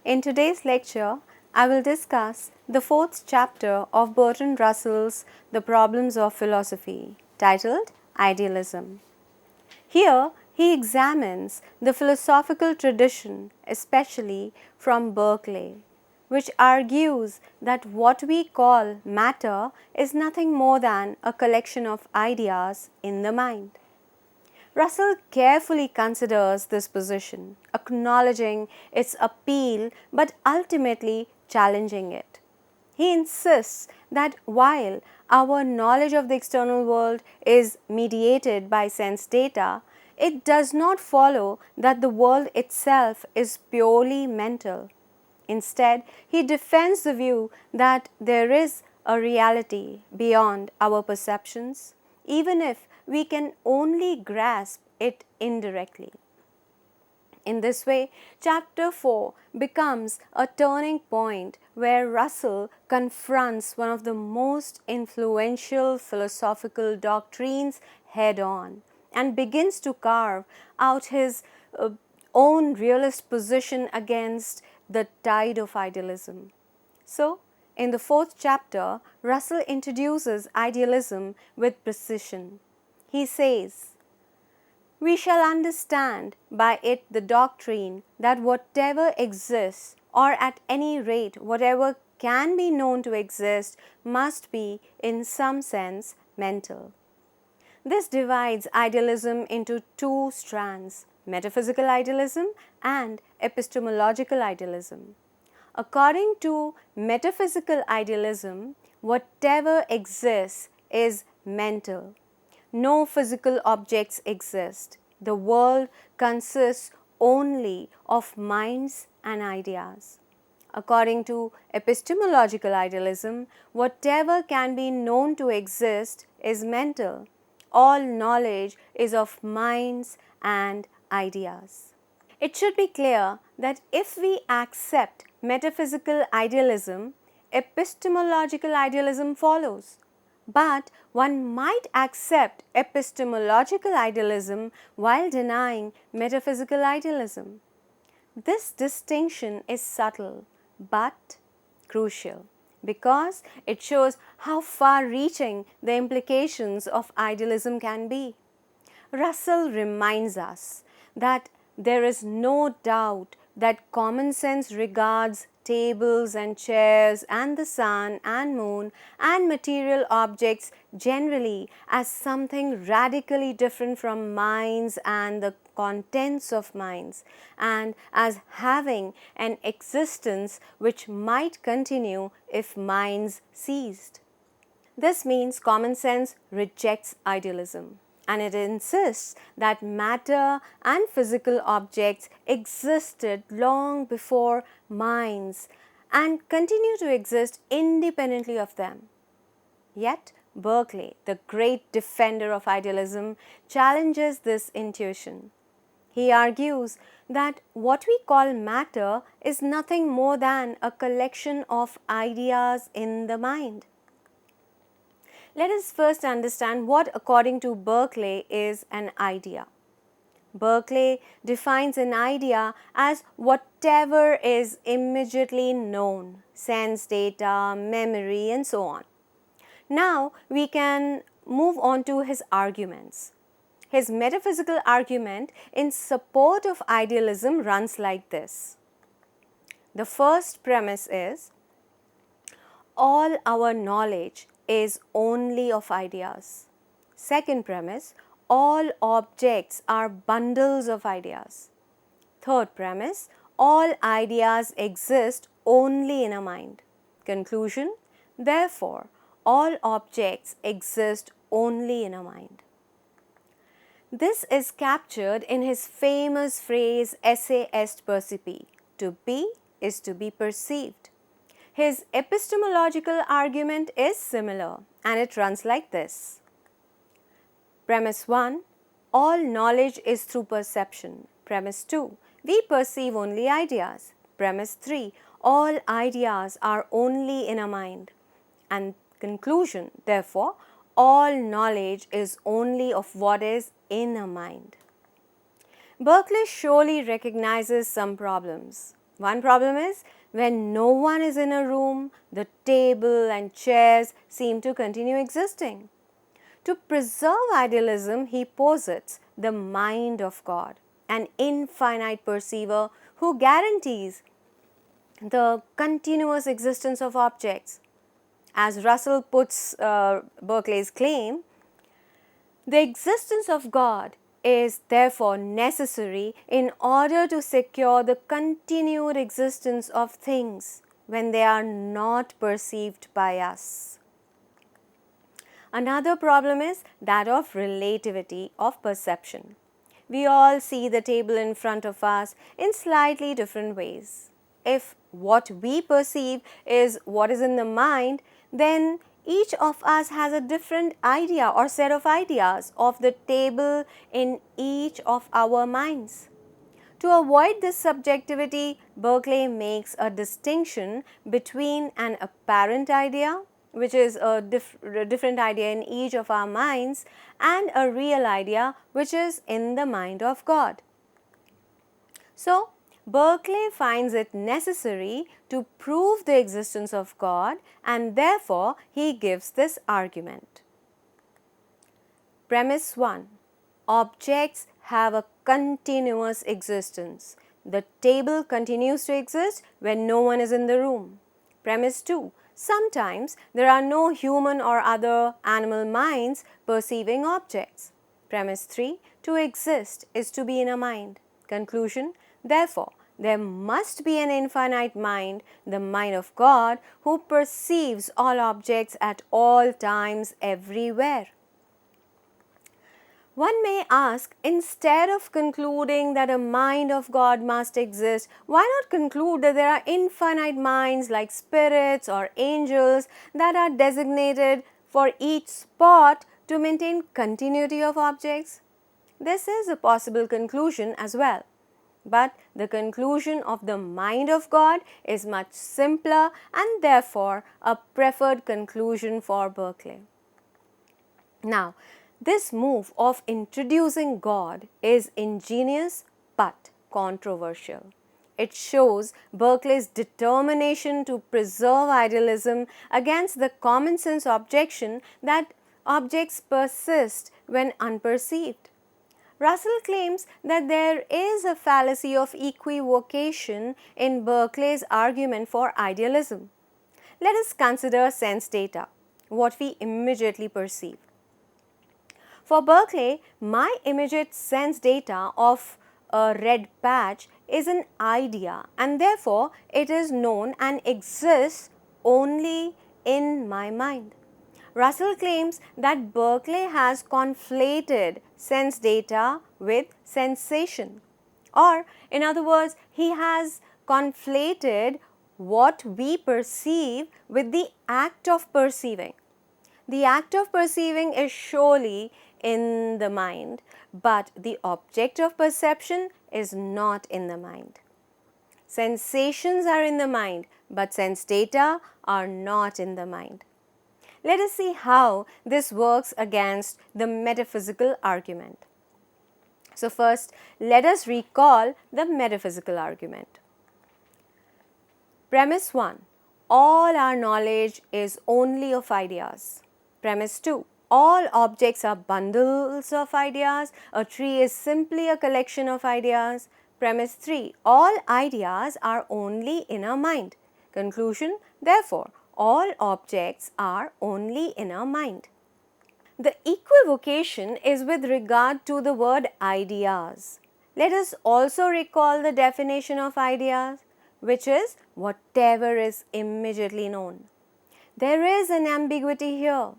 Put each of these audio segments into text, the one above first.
In today's lecture, I will discuss the fourth chapter of Bertrand Russell's The Problems of Philosophy, titled Idealism. Here, he examines the philosophical tradition, especially from Berkeley, which argues that what we call matter is nothing more than a collection of ideas in the mind. Russell carefully considers this position, acknowledging its appeal but ultimately challenging it. He insists that while our knowledge of the external world is mediated by sense data, it does not follow that the world itself is purely mental. Instead, he defends the view that there is a reality beyond our perceptions, even if we can only grasp it indirectly. In this way, Chapter 4 becomes a turning point where Russell confronts one of the most influential philosophical doctrines head on and begins to carve out his own realist position against the tide of idealism. So, in the fourth chapter, Russell introduces idealism with precision. He says, "We shall understand by it the doctrine that whatever exists, or at any rate whatever can be known to exist, must be in some sense mental." This divides idealism into two strands: metaphysical idealism and epistemological idealism. According to metaphysical idealism, whatever exists is mental. No physical objects exist. The world consists only of minds and ideas. According to epistemological idealism, whatever can be known to exist is mental. All knowledge is of minds and ideas. It should be clear that if we accept metaphysical idealism, epistemological idealism follows. But one might accept epistemological idealism while denying metaphysical idealism. This distinction is subtle but crucial because it shows how far-reaching the implications of idealism can be. Russell reminds us that there is no doubt that common sense regards tables and chairs and the sun and moon and material objects generally as something radically different from minds and the contents of minds, and as having an existence which might continue if minds ceased. This means common sense rejects idealism, and it insists that matter and physical objects existed long before minds and continue to exist independently of them. Yet, Berkeley, the great defender of idealism, challenges this intuition. He argues that what we call matter is nothing more than a collection of ideas in the mind. Let us first understand what, according to Berkeley, is an idea. Berkeley defines an idea as whatever is immediately known, sense data, memory, and so on. Now we can move on to his arguments. His metaphysical argument in support of idealism runs like this. The first premise is, all our knowledge is only of ideas. Second premise, all objects are bundles of ideas. Third premise, all ideas exist only in a mind. Conclusion, therefore, all objects exist only in a mind. This is captured in his famous phrase, esse est percipi, to be is to be perceived. His epistemological argument is similar, and it runs like this. Premise 1, all knowledge is through perception. Premise 2, we perceive only ideas. Premise 3, all ideas are only in a mind. And conclusion, therefore, all knowledge is only of what is in a mind. Berkeley surely recognizes some problems. One problem is when no one is in a room, the table and chairs seem to continue existing. To preserve idealism, he posits the mind of God, an infinite perceiver who guarantees the continuous existence of objects. As Russell puts Berkeley's claim, the existence of God is therefore necessary in order to secure the continued existence of things when they are not perceived by us. Another problem is that of relativity of perception. We all see the table in front of us in slightly different ways. If what we perceive is what is in the mind, then each of us has a different idea or set of ideas of the table in each of our minds. To avoid this subjectivity, Berkeley makes a distinction between an apparent idea, which is a different idea in each of our minds, and a real idea, which is in the mind of God. So, Berkeley finds it necessary to prove the existence of God, and therefore he gives this argument. Premise 1. Objects have a continuous existence. The table continues to exist when no one is in the room. Premise 2. Sometimes there are no human or other animal minds perceiving objects. Premise 3. To exist is to be in a mind. Conclusion. Therefore, there must be an infinite mind, the mind of God, who perceives all objects at all times everywhere. One may ask, instead of concluding that a mind of God must exist, why not conclude that there are infinite minds like spirits or angels that are designated for each spot to maintain continuity of objects? This is a possible conclusion as well. But the conclusion of the mind of God is much simpler and therefore a preferred conclusion for Berkeley. Now, this move of introducing God is ingenious but controversial. It shows Berkeley's determination to preserve idealism against the common sense objection that objects persist when unperceived. Russell claims that there is a fallacy of equivocation in Berkeley's argument for idealism. Let us consider sense data, what we immediately perceive. For Berkeley, my immediate sense data of a red patch is an idea, and therefore it is known and exists only in my mind. Russell claims that Berkeley has conflated sense data with sensation, or in other words, he has conflated what we perceive with the act of perceiving. The act of perceiving is surely in the mind, but the object of perception is not in the mind. Sensations are in the mind, but sense data are not in the mind. Let us see how this works against the metaphysical argument. So first, let us recall the metaphysical argument. Premise 1. All our knowledge is only of ideas. Premise 2. All objects are bundles of ideas. A tree is simply a collection of ideas. Premise 3. All ideas are only in our mind. Conclusion. Therefore, all objects are only in our mind. The equivocation is with regard to the word ideas. Let us also recall the definition of ideas, which is whatever is immediately known. There is an ambiguity here.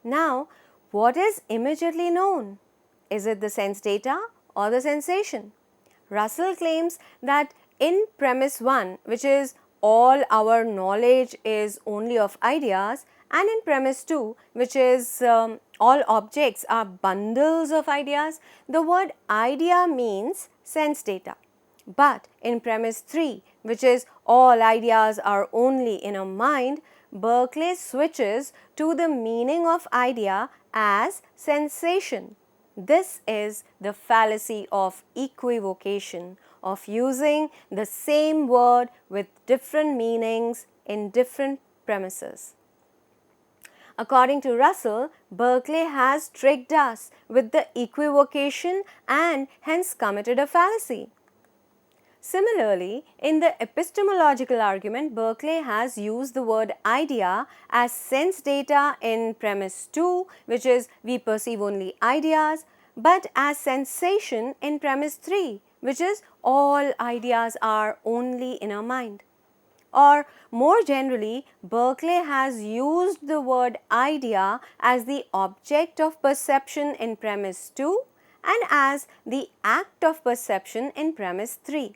Now, what is immediately known? Is it the sense data or the sensation? Russell claims that in premise 1, which is all our knowledge is only of ideas, and in premise 2, which is all objects are bundles of ideas, the word idea means sense data. But in premise 3, which is all ideas are only in a mind, Berkeley switches to the meaning of idea as sensation. This is the fallacy of equivocation, of using the same word with different meanings in different premises. According to Russell, Berkeley has tricked us with the equivocation and hence committed a fallacy. Similarly, in the epistemological argument, Berkeley has used the word idea as sense data in premise 2, which is we perceive only ideas, but as sensation in premise 3, which is all ideas are only in our mind. Or more generally, Berkeley has used the word idea as the object of perception in premise 2 and as the act of perception in premise 3.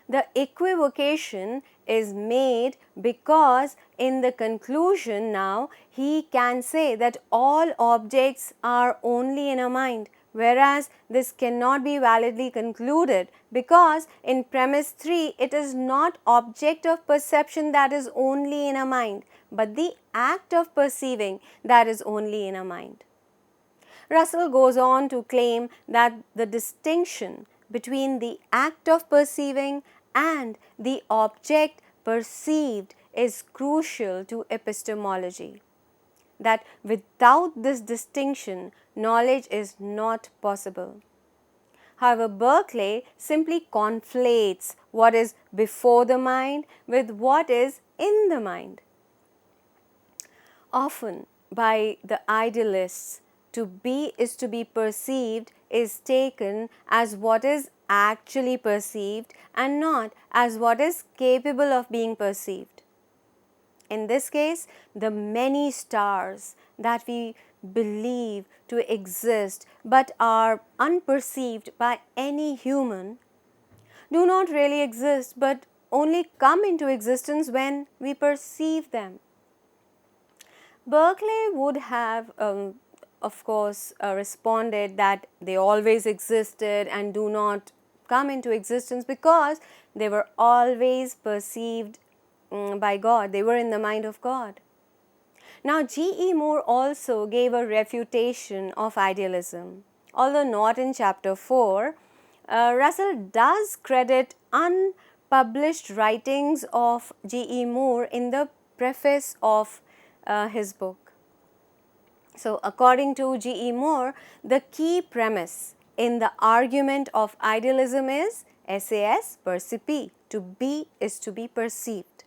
The equivocation is made because in the conclusion now he can say that all objects are only in a mind, whereas this cannot be validly concluded because in premise 3 it is not object of perception that is only in a mind, but the act of perceiving that is only in a mind. Russell goes on to claim that the distinction between the act of perceiving and the object perceived is crucial to epistemology. That without this distinction, knowledge is not possible. However, Berkeley simply conflates what is before the mind with what is in the mind. Often, by the idealists, to be is to be perceived is taken as what is actually perceived and not as what is capable of being perceived. In this case, the many stars that we believe to exist but are unperceived by any human do not really exist but only come into existence when we perceive them. Berkeley would have of course responded that they always existed and do not come into existence because they were always perceived by God. They were in the mind of God. Now, G.E. Moore also gave a refutation of idealism. Although not in chapter 4, Russell does credit unpublished writings of G.E. Moore in the preface of his book. So, according to G.E. Moore, the key premise in the argument of idealism is SAS percipi, to be is to be perceived.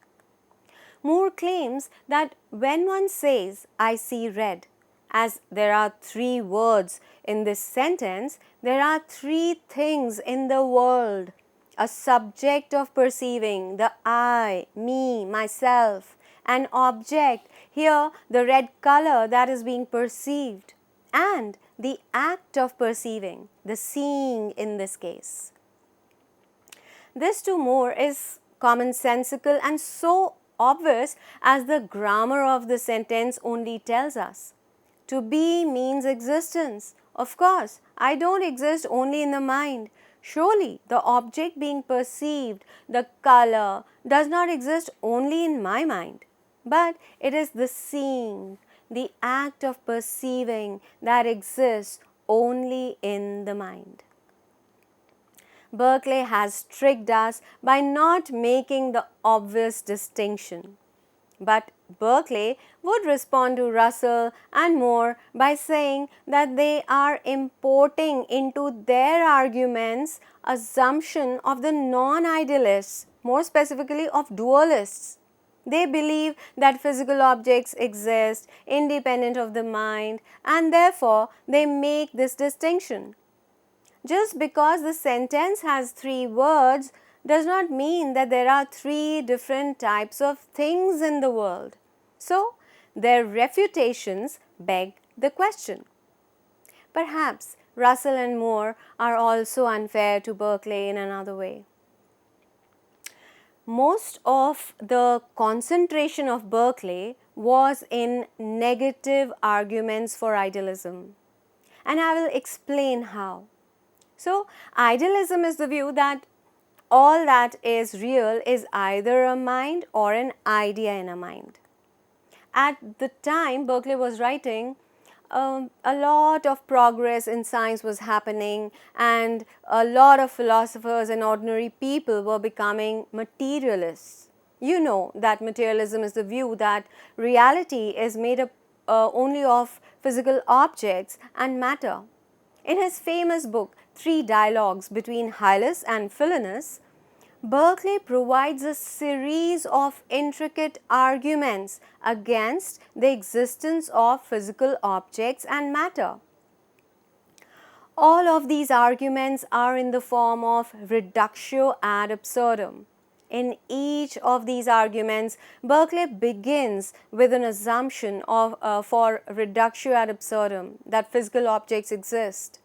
Moore claims that when one says, I see red, as there are three words in this sentence, there are three things in the world: a subject of perceiving, the I, me, myself, an object, here the red color that is being perceived, and the act of perceiving, the seeing in this case. This to Moore is commonsensical and so obvious as the grammar of the sentence only tells us. To be means existence. Of course, I don't exist only in the mind. Surely, the object being perceived, the color, does not exist only in my mind, but it is the seeing, the act of perceiving that exists only in the mind. Berkeley has tricked us by not making the obvious distinction. But Berkeley would respond to Russell and Moore by saying that they are importing into their arguments assumption of the non-idealists, more specifically of dualists. They believe that physical objects exist independent of the mind and therefore they make this distinction. Just because the sentence has three words does not mean that there are three different types of things in the world. So, their refutations beg the question. Perhaps Russell and Moore are also unfair to Berkeley in another way. Most of the concentration of Berkeley was in negative arguments for idealism, and I will explain how. So, idealism is the view that all that is real is either a mind or an idea in a mind. At the time Berkeley was writing, a lot of progress in science was happening, and a lot of philosophers and ordinary people were becoming materialists. You know that materialism is the view that reality is made up only of physical objects and matter. In his famous book, Three Dialogues Between Hylas and Philinus, Berkeley provides a series of intricate arguments against the existence of physical objects and matter. All of these arguments are in the form of reductio ad absurdum. In each of these arguments, Berkeley begins with an assumption for reductio ad absurdum that physical objects exist.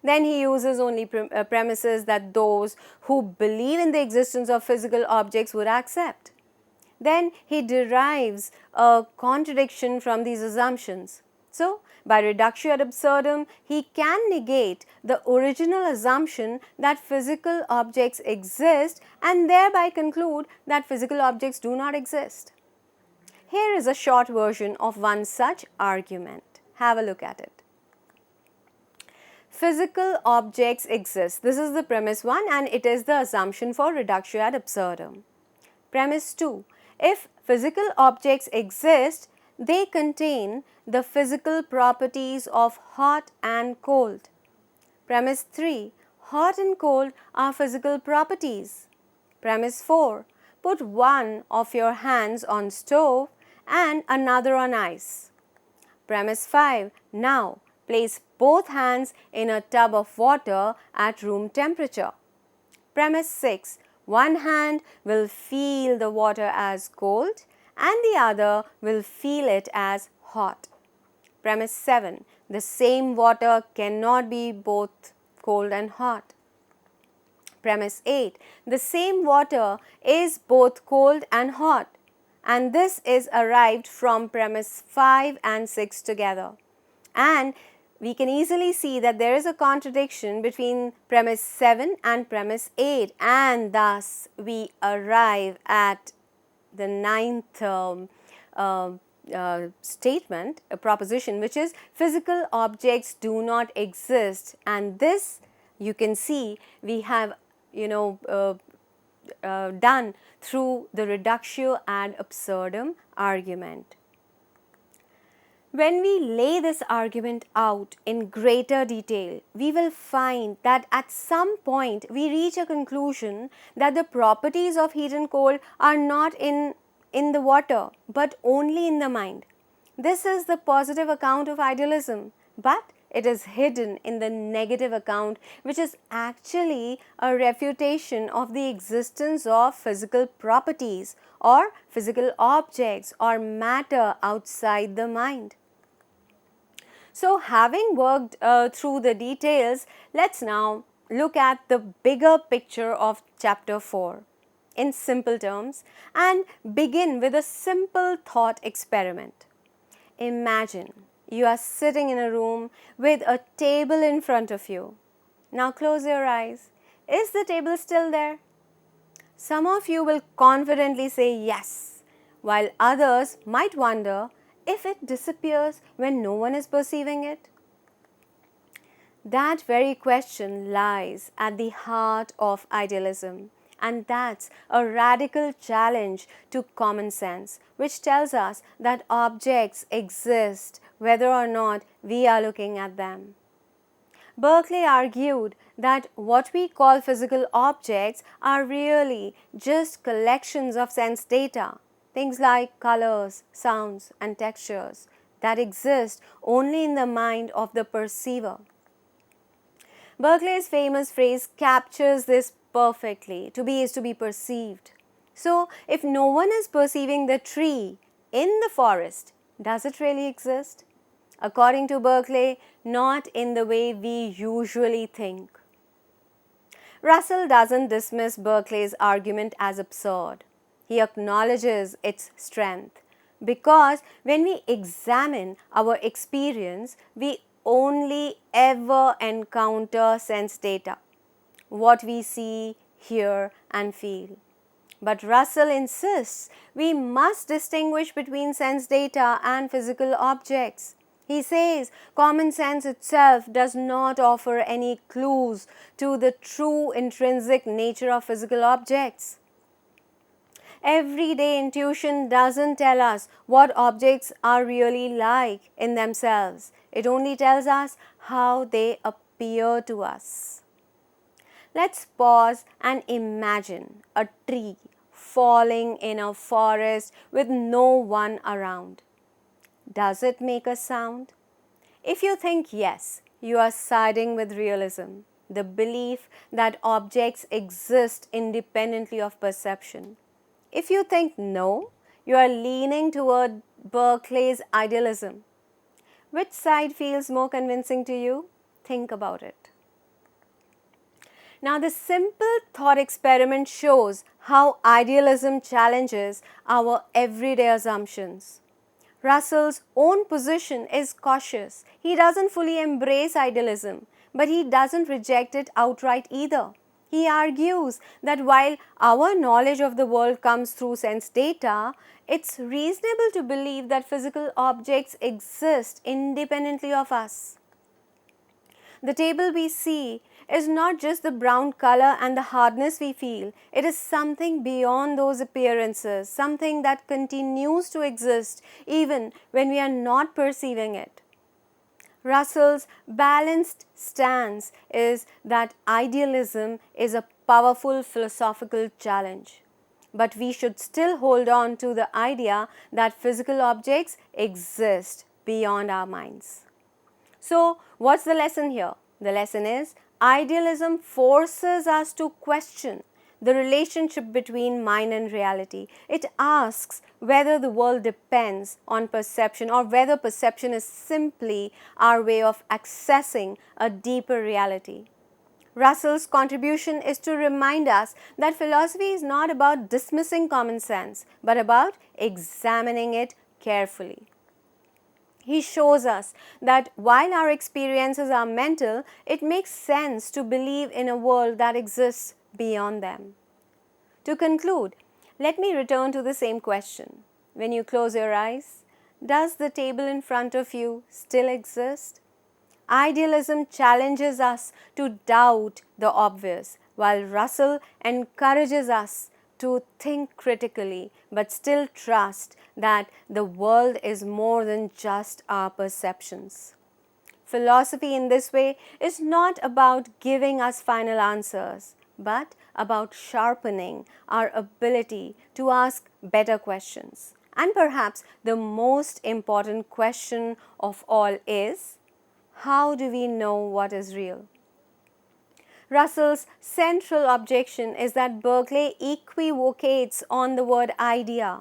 Then he uses only premises that those who believe in the existence of physical objects would accept. Then he derives a contradiction from these assumptions. So, by reductio ad absurdum, he can negate the original assumption that physical objects exist and thereby conclude that physical objects do not exist. Here is a short version of one such argument. Have a look at it. Physical objects exist. This is the premise 1 and it is the assumption for reductio ad absurdum. Premise 2. If physical objects exist, they contain the physical properties of hot and cold. Premise 3. Hot and cold are physical properties. Premise 4. Put one of your hands on stove and another on ice. Premise 5. Now, place both hands in a tub of water at room temperature. Premise 6. One hand will feel the water as cold and the other will feel it as hot. Premise 7. The same water cannot be both cold and hot. Premise 8. The same water is both cold and hot, and this is arrived from premise 5 and 6 together. And we can easily see that there is a contradiction between premise 7 and premise 8, and thus we arrive at the ninth statement, a proposition, which is physical objects do not exist, and this you can see we have done through the reductio ad absurdum argument. When we lay this argument out in greater detail, we will find that at some point we reach a conclusion that the properties of heat and cold are not in the water but only in the mind. This is the positive account of idealism, but it is hidden in the negative account, which is actually a refutation of the existence of physical properties or physical objects or matter outside the mind. So, having worked through the details, let's now look at the bigger picture of chapter 4 in simple terms and begin with a simple thought experiment. Imagine you are sitting in a room with a table in front of you. Now close your eyes. Is the table still there? Some of you will confidently say yes, while others might wonder if it disappears when no one is perceiving it. That very question lies at the heart of idealism, and that's a radical challenge to common sense, which tells us that objects exist whether or not we are looking at them. Berkeley argued that what we call physical objects are really just collections of sense data, things like colors, sounds, and textures that exist only in the mind of the perceiver. Berkeley's famous phrase captures this perfectly. To be is to be perceived. So, if no one is perceiving the tree in the forest, does it really exist? According to Berkeley, not in the way we usually think. Russell doesn't dismiss Berkeley's argument as absurd. He acknowledges its strength because when we examine our experience, we only ever encounter sense data, what we see, hear, and feel. But Russell insists we must distinguish between sense data and physical objects. He says common sense itself does not offer any clues to the true intrinsic nature of physical objects. Everyday intuition doesn't tell us what objects are really like in themselves. It only tells us how they appear to us. Let's pause and imagine a tree falling in a forest with no one around. Does it make a sound? If you think yes, you are siding with realism, the belief that objects exist independently of perception. If you think no, you are leaning toward Berkeley's idealism. Which side feels more convincing to you? Think about it. Now, this simple thought experiment shows how idealism challenges our everyday assumptions. Russell's own position is cautious. He doesn't fully embrace idealism, but he doesn't reject it outright either. He argues that while our knowledge of the world comes through sense data, it's reasonable to believe that physical objects exist independently of us. The table we see is not just the brown color and the hardness we feel. It is something beyond those appearances, something that continues to exist even when we are not perceiving it. Russell's balanced stance is that idealism is a powerful philosophical challenge. But we should still hold on to the idea that physical objects exist beyond our minds. So, what's the lesson here? The lesson is idealism forces us to question the relationship between mind and reality. It asks whether the world depends on perception or whether perception is simply our way of accessing a deeper reality. Russell's contribution is to remind us that philosophy is not about dismissing common sense, but about examining it carefully. He shows us that while our experiences are mental, it makes sense to believe in a world that exists beyond them. To conclude, let me return to the same question. When you close your eyes, does the table in front of you still exist? Idealism challenges us to doubt the obvious, while Russell encourages us to think critically but still trust that the world is more than just our perceptions. Philosophy in this way is not about giving us final answers, but about sharpening our ability to ask better questions. And perhaps the most important question of all is, how do we know what is real? Russell's central objection is that Berkeley equivocates on the word idea.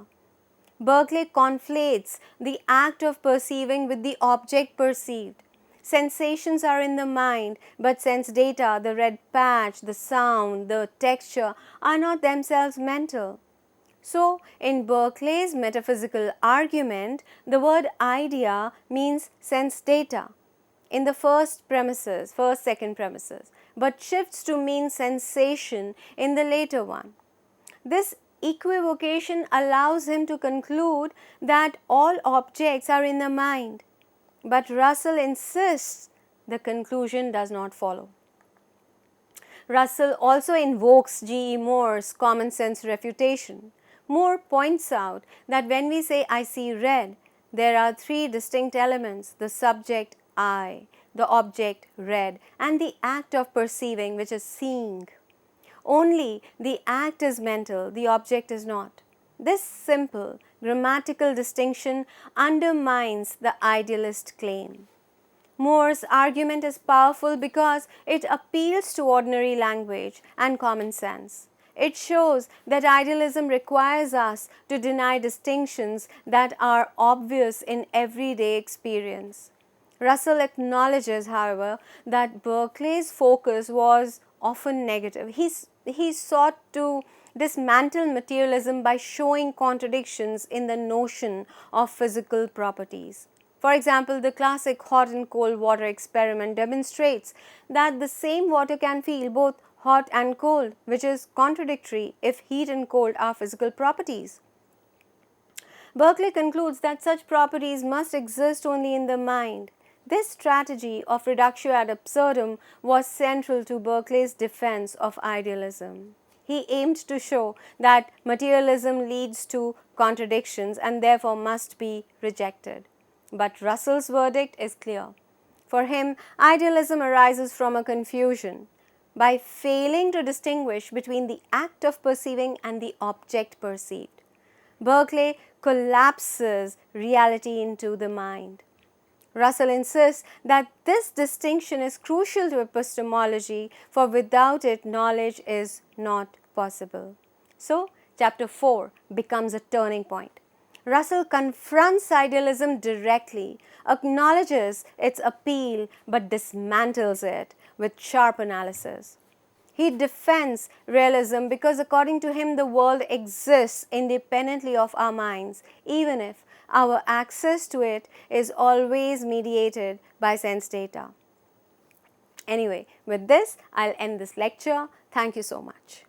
Berkeley conflates the act of perceiving with the object perceived. Sensations are in the mind, but sense data, the red patch, the sound, the texture, are not themselves mental. So, in Berkeley's metaphysical argument, the word idea means sense data in the first, second premises, but shifts to mean sensation in the later one. This equivocation allows him to conclude that all objects are in the mind, but Russell insists the conclusion does not follow. Russell also invokes G. E. Moore's common sense refutation. Moore points out that when we say I see red, there are three distinct elements: the subject I, the object red, and the act of perceiving, which is seeing. Only the act is mental, the object is not. This simple grammatical distinction undermines the idealist claim. Moore's argument is powerful because it appeals to ordinary language and common sense. It shows that idealism requires us to deny distinctions that are obvious in everyday experience. Russell acknowledges, however, that Berkeley's focus was often negative. He sought to dismantle materialism by showing contradictions in the notion of physical properties. For example, the classic hot and cold water experiment demonstrates that the same water can feel both hot and cold, which is contradictory if heat and cold are physical properties. Berkeley concludes that such properties must exist only in the mind. This strategy of reductio ad absurdum was central to Berkeley's defense of idealism. He aimed to show that materialism leads to contradictions and therefore must be rejected. But Russell's verdict is clear. For him, idealism arises from a confusion. By failing to distinguish between the act of perceiving and the object perceived, Berkeley collapses reality into the mind. Russell insists that this distinction is crucial to epistemology, for without it, knowledge is not possible. So, chapter 4 becomes a turning point. Russell confronts idealism directly, acknowledges its appeal, but dismantles it with sharp analysis. He defends realism because, according to him, the world exists independently of our minds, even if our access to it is always mediated by sense data. Anyway, with this, I'll end this lecture. Thank you so much.